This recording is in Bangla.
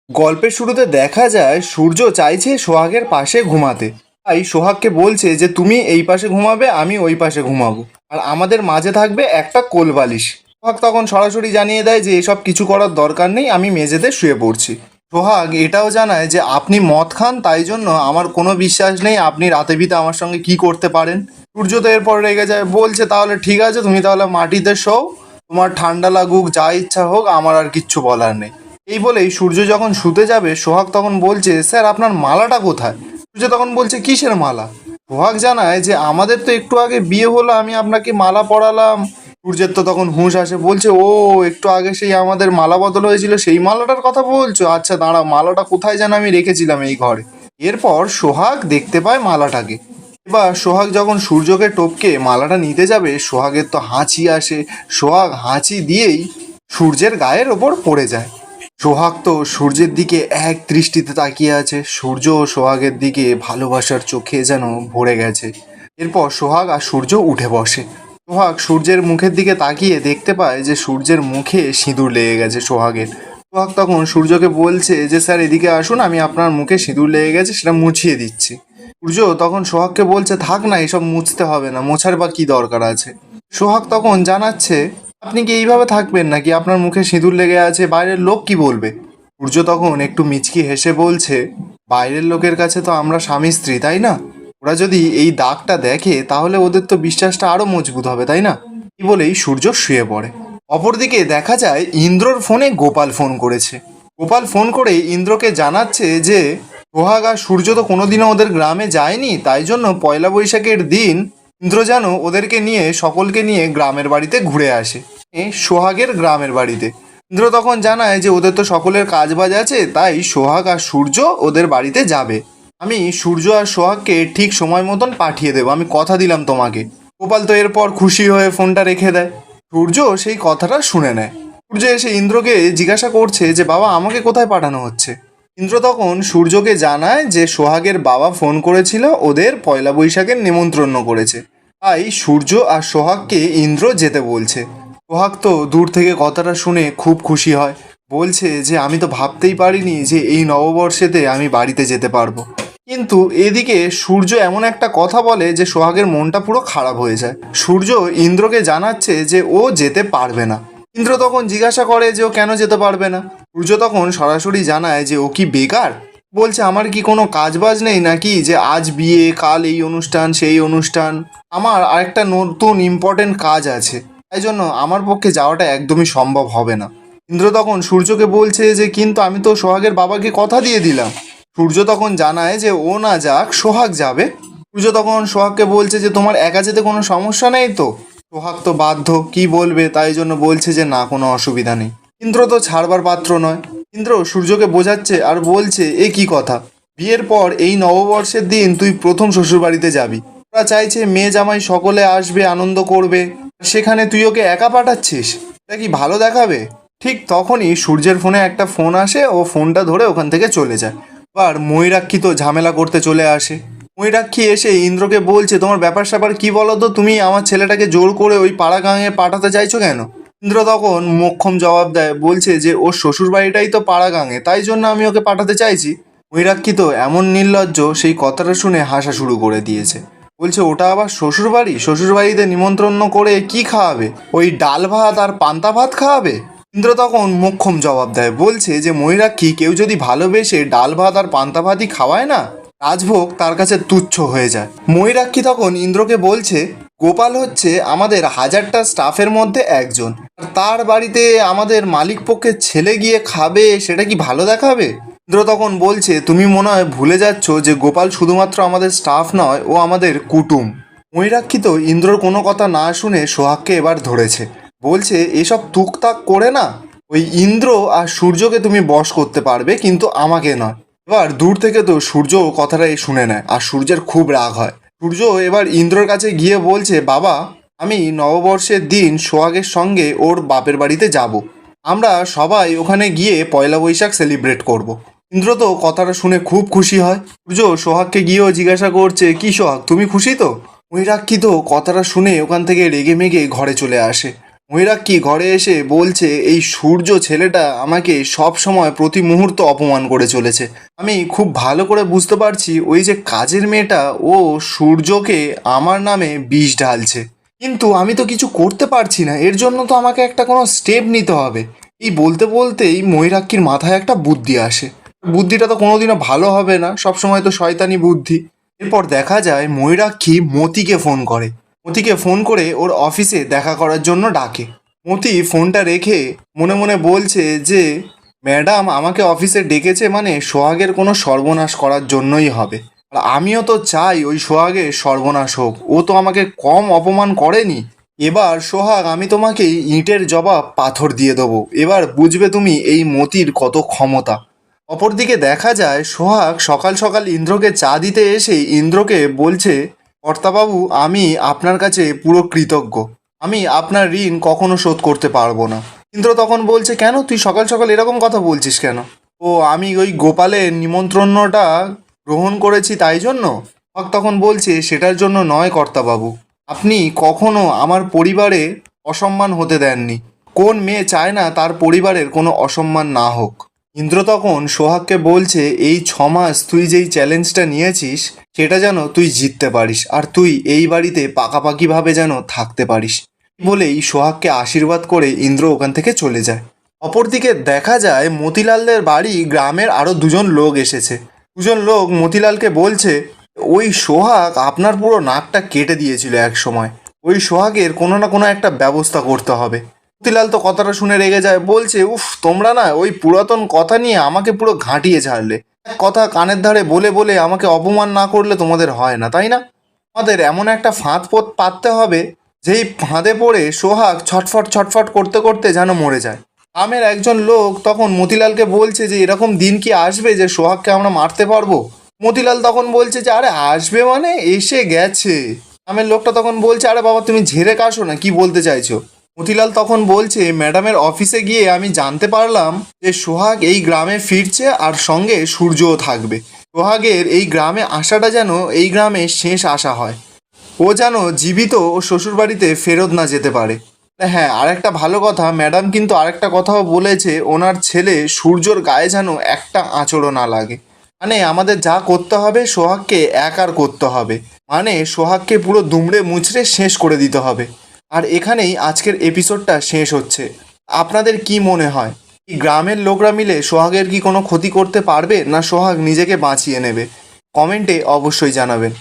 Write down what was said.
গল্পের শুরুতে দেখা যায় সূর্য চাইছে সোহাগের পাশে ঘুমাতে। তাই সোহাগকে বলছে যে তুমি এই পাশে ঘুমাবে, আমি ওই পাশে ঘুমাবো, আর আমাদের মাঝে থাকবে একটা কোলবালিশ। সোহাগ তখন সরাসরি জানিয়ে দেয় যে এসব কিছু করার দরকার নেই, আমি মেঝেতে শুয়ে পড়ছি। সোহাগ এটাও জানায় যে আপনি মদ খান, তাই জন্য আমার কোনো বিশ্বাস নেই আপনি রাতে বিতে আমার সঙ্গে কি করতে পারেন। সূর্য তো এরপর রেগে যায়, বলছে তাহলে ঠিক আছে, তুমি তাহলে মাটিতে শোও, তোমার ঠান্ডা লাগুক যা ইচ্ছা হোক, আমার আর কিচ্ছু বলার নেই। এই বলেই সূর্য যখন শুতে যাবে, সোহাগ তখন বলছে স্যার আপনার মালাটা কোথায়। সূর্য তখন বলছে কিসের মালা। সোহাগ জানায় যে আমাদের তো একটু আগে বিয়ে হলো, আমি আপনাকে মালা পরালাম। সূর্যের তো তখন হুঁশ আসে, বলছে ও একটু আগে সেই আমাদের মালা বদল হয়েছিল, সেই মালাটার কথা বলছো, আচ্ছা দাঁড়া, মালাটা কোথায় যেন আমি রেখেছিলাম এই ঘরে। এরপর সোহাগ দেখতে পায় মালাটাকে। এবার সোহাগ যখন সূর্যকে টপকে মালাটা নিতে যাবে, সোহাগের তো হাঁচি আসে। সোহাগ হাঁচি দিয়েই সূর্যের গায়ের ওপর পড়ে যায়। সোহাগ তো সূর্যের দিকে এক দৃষ্টিতে তাকিয়ে আছে, সূর্য ও সোহাগের দিকে ভালোবাসার চোখে যেন ভরে গেছে। এরপর সোহাগ আর সূর্য উঠে বসে। সোহাগ সূর্যের মুখের দিকে তাকিয়ে দেখতে পায় যে সূর্যের মুখে সিঁদুর লেগে গেছে সোহাগের। সোহাগ তখন সূর্যকে বলছে যে স্যার এদিকে আসুন, আমি আপনার মুখে সিঁদুর লেগে গেছে সেটা মুছিয়ে দিচ্ছি। সূর্য তখন সোহাগকে বলছে থাক না, এসব মুছতে হবে না, মোছার বা কি দরকার আছে। সোহাগ তখন জানাচ্ছে আপনি কি এইভাবে থাকবেন নাকি, আপনার মুখে সিঁদুর লেগে আছে, বাইরের লোক কি বলবে। সূর্য তখন একটু মিচকি হেসে বলছে বাইরের লোকের কাছে তো আমরা স্বামী স্ত্রী, তাই না, ওরা যদি এই দাগটা দেখে তাহলে ওদের তো বিশ্বাসটা আরো মজবুত হবে, তাই না। এই বলেই সূর্য শুয়ে পড়ে। অপরদিকে দেখা যায় ইন্দ্রর ফোনে গোপাল ফোন করেছে। গোপাল ফোন করে ইন্দ্রকে জানাচ্ছে যে সোহাগ আর সূর্য তো কোনোদিনও ওদের গ্রামে যায়নি, তাই জন্য পয়লা বৈশাখের দিন ইন্দ্র যেন ওদেরকে নিয়ে সকলকে নিয়ে গ্রামের বাড়িতে ঘুরে আসে। সোহাগের গ্রামের বাড়িতে ইন্দ্র তখন জানায় যে ওদের তো সকলের কাজ বাজ আছে, তাই সোহাগ আর সূর্য ওদের বাড়িতে যাবে। আমি সূর্য আর সোহাগকে ঠিক সময় মতন পাঠিয়ে দেবো, আমি কথা দিলাম তোমাকে। গোপাল তো এরপর খুশি হয়ে ফোনটা রেখে দেয়। সূর্য সেই কথাটা শুনে নেয়। সূর্য এসে ইন্দ্রকে জিজ্ঞাসা করছে যে বাবা আমাকে কোথায় পাঠানো হচ্ছে। ইন্দ্র তখন সূর্যকে জানায় যে সোহাগের বাবা ফোন করেছিল, ওদের পয়লা বৈশাখের নিমন্ত্রণ করেছে, তাই সূর্য আর সোহাগকে ইন্দ্র যেতে বলছে। সোহাগ তো দূর থেকে কথাটা শুনে খুব খুশি হয়, বলছে যে আমি তো ভাবতেই পারিনি যে এই নববর্ষেতে আমি বাড়িতে যেতে পারবো। কিন্তু এদিকে সূর্য এমন একটা কথা বলে যে সোহাগের মনটা পুরো খারাপ হয়ে যায়। সূর্য ইন্দ্রকে জানাচ্ছে যে ও যেতে পারবে না। ইন্দ্র তখন জিজ্ঞাসা করে যে ও কেন যেতে পারবে না। সূর্য তখন সরাসরি জানায় যে ও কি বেকার, বলছে আমার কি কোনো কাজ বাজ নেই নাকি, যে আজ বিয়ে কাল এই অনুষ্ঠান সেই অনুষ্ঠান, আমার আরেকটা নতুন ইম্পর্টেন্ট কাজ আছে, তাই জন্য আমার পক্ষে যাওয়াটা একদমই সম্ভব হবে না। ইন্দ্র তখন সূর্যকে বলছে যে কিন্তু আমি তো সোহাগের বাবাকে কথা দিয়ে দিলাম। সূর্য তখন জানায় যে ও না যাক, সোহাগ যাবে। সূর্য তখন সোহাগকে বলছে যে তোমার একা যেতে কোনো সমস্যা নেই তো। সোহাগ তো বাধ্য, কি বলবে, তাই জন্য বলছে যে না কোনো অসুবিধা নেই। ইন্দ্র তো ছাড়বার পাত্র নয়। ইন্দ্র সূর্যকে বোঝাচ্ছে আর বলছে এ কি কথা, বিয়ের পর এই নববর্ষের দিন তুই প্রথম শ্বশুরবাড়িতে যাবি, ওরা চাইছে মেয়ে জামাই সকলে আসবে আনন্দ করবে, সেখানে তুই ওকে একা পাঠাচ্ছিস, এটা কি ভালো দেখাবে। ঠিক তখনই সূর্যের ফোনে একটা ফোন আসে, ও ফোনটা ধরে ওখান থেকে চলে যায়। এবার ময়ূরাক্ষী তো ঝামেলা করতে চলে আসে। ময়ূরাক্ষী এসে ইন্দ্রকে বলছে তোমার ব্যাপার স্যাপার কি বলো তো, তুমি আমার ছেলেটাকে জোর করে ওই পাড়া গাঁয়ে পাঠাতে চাইছো কেন। ইন্দ্র তখন মোক্ষম জবাব দেয়, বলছে যে ওর শ্বশুর বাড়িটাই তো পাড়া গাঁয়ে, তাই জন্য আমি ওকে পাঠাতে চাইছি। ময়ূরাক্ষী তো এমন নির্লজ্জ, সেই কথাটা শুনে হাসা শুরু করে দিয়েছে। বলছে ওটা আবার শ্বশুর বাড়ি, শ্বশুর বাড়িতে নিমন্ত্রণ করে কি খাওয়াবে, ওই ডাল ভাত আর পান্তা ভাত খাওয়াবে। ইন্দ্র তখন মোক্ষম জবাব দেয়, বলছে যে ময়ূরাক্ষী কেউ যদি ভালোবেসে ডাল ভাত আর পান্তা ভাতই খাওয়ায় না, রাজভোগ তার কাছে তুচ্ছ হয়ে যায়। ময়ূরাক্ষী তখন ইন্দ্রকে বলছে গোপাল হচ্ছে আমাদের 1000টা স্টাফের মধ্যে একজন, আর তার বাড়িতে আমাদের মালিক পক্ষের ছেলে গিয়ে খাবে, সেটা কি ভালো দেখাবে। ইন্দ্র তখন বলছে তুমি মনে হয় ভুলে যাচ্ছ যে গোপাল শুধুমাত্র আমাদের স্টাফ নয়, ও আমাদের কুটুম। ময়ূরাক্ষী তো ইন্দ্রর কোনো কথা না শুনে সোহাগকে এবার ধরেছে, বলছে এসব তুকতাক করে না, ওই ইন্দ্র আর সূর্যকে তুমি বশ করতে পারবে কিন্তু আমাকে নয়। এবার দূর থেকে তো সূর্য কথাটা শুনে নেয়, আর সূর্যের খুব রাগ হয়। সূর্য এবার ইন্দ্রর কাছে গিয়ে বলছে বাবা, আমি নববর্ষের দিন সোহাগের সঙ্গে ওর বাপের বাড়িতে যাব, আমরা সবাই ওখানে গিয়ে পয়লা বৈশাখ সেলিব্রেট করব। ইন্দ্র তো কথাটা শুনে খুব খুশি হয়। সূর্য সোহাগকে গিয়েও জিজ্ঞাসা করছে কি সোহাগ তুমি খুশি তো। ময়ূরাক্ষী তো কথাটা শুনে ওখান থেকে রেগে মেগে ঘরে চলে আসে। ময়ূরাক্ষী ঘরে এসে বলছে এই সূর্য ছেলেটা আমাকে সব সময় প্রতি মুহূর্ত অপমান করে চলেছে। আমি খুব ভালো করে বুঝতে পারছি ওই যে কাজের মেয়েটা ও সূর্যকে আমার নামে বিষ ঢালছে, কিন্তু আমি তো কিছু করতে পারছি না, এর জন্য তো আমাকে একটা কোনো স্টেপ নিতে হবে। এই বলতে বলতেই ময়ূরাক্ষীর মাথায় একটা বুদ্ধি আসে। বুদ্ধিটা তো কোনোদিনও ভালো হবে না, সবসময় তো শয়তানি বুদ্ধি। এরপর দেখা যায় ময়ূরাক্ষী মতিকে ফোন করে। মতিকে ফোন করে ওর অফিসে দেখা করার জন্য ডাকে। মতি ফোনটা রেখে মনে মনে বলছে যে ম্যাডাম আমাকে অফিসে ডেকেছে মানে সোহাগের কোনো সর্বনাশ করার জন্যই হবে। আর আমিও তো চাই ওই সোহাগের সর্বনাশ হোক, ও তো আমাকে কম অপমান করেনি। এবার সোহাগ আমি তোমাকে ইঁটের জবাব পাথর দিয়ে দেবো, এবার বুঝবে তুমি এই মতির কত ক্ষমতা। অপরদিকে দেখা যায় সোহাগ সকাল সকাল ইন্দ্রকে চা দিতে এসে ইন্দ্রকে বলছে, কর্তাবাবু আমি আপনার কাছে পুরো কৃতজ্ঞ, আমি আপনার ঋণ কখনো শোধ করতে পারবো না। ইন্দ্র তখন বলছে, কেন তুই সকাল সকাল এরকম কথা বলছিস কেন? ও আমি ওই গোপালের নিমন্ত্রণটা গ্রহণ করেছি তাই জন্য। সোহাগ তখন বলছে, সেটার জন্য নয় কর্তাবাবু, আপনি কখনো আমার পরিবারে অসম্মান হতে দেননি। কোন মেয়ে চায় না তার পরিবারের কোনো অসম্মান না হোক। ইন্দ্র তখন সোহাগকে বলছে, এই 6 মাস তুই যেই চ্যালেঞ্জটা নিয়েছিস সেটা যেন তুই জিততে পারিস, আর তুই এই বাড়িতে পাকাপাকিভাবে যেন থাকতে পারিস। বলেই সোহাগকে আশীর্বাদ করে ইন্দ্র ওখান থেকে চলে যায়। অপরদিকে দেখা যায় মতিলালদের বাড়ি গ্রামের আরও 2জন লোক এসেছে। 2জন লোক মতিলালকে বলছে, ওই সোহাগ আপনার পুরো নাকটা কেটে দিয়েছিল এক সময়, ওই সোহাগের কোনো না কোনো একটা ব্যবস্থা করতে হবে। মতিলাল তো কথাটা শুনে রেগে যায়, বলছে, উফ তোমরা না ওই পুরাতন কথা নিয়ে আমাকে পুরো ঘাঁটিয়ে ছাড়লে। এক কথা কানের ধারে বলে বলে আমাকে অপমান না করলে তোমাদের হয় না, তাই না? আমাদের এমন একটা ফাঁদ পাততে হবে যেই ফাঁদে পড়ে সোহাগ ছটফট ছটফট করতে করতে যেন মরে যায়। গ্রামের একজন লোক তখন মতিলালকে বলছে যে এরকম দিন কি আসবে যে সোহাগকে আমরা মারতে পারবো? মতিলাল তখন বলছে যে আরে আসবে মানে এসে গেছে। গ্রামের লোকটা তখন বলছে, আরে বাবা তুমি ঝেড়ে কাশো না, কি বলতে চাইছো? মতিলাল তখন বলছে, ম্যাডামের অফিসে গিয়ে আমি জানতে পারলাম যে সোহাগ এই গ্রামে ফিরছে আর সঙ্গে সূর্যও থাকবে। সোহাগের এই গ্রামে আসাটা যেন এই গ্রামে শেষ আসা হয়, ও যেন জীবিত ও শ্বশুরবাড়িতে ফেরত না যেতে পারে। হ্যাঁ, আরেকটা ভালো কথা, ম্যাডাম কিন্তু আরেকটা কথাও বলেছে, ওনার ছেলে সূর্যর গায়ে যেন একটা আঁচড়ও না লাগে। মানে আমাদের যা করতে হবে সোহাগকে একার করতে হবে, মানে সোহাগকে পুরো দুমড়ে মুচড়ে শেষ করে দিতে হবে। আর এখানেই আজকের এপিসোডটা শেষ হচ্ছে। আপনাদের কি মনে হয়, এই গ্রামের লোকরা মিলে সোহাগের কি কোনো ক্ষতি করতে পারবে, না সোহাগ নিজেকে বাঁচিয়ে নেবে? কমেন্টে অবশ্যই জানাবেন।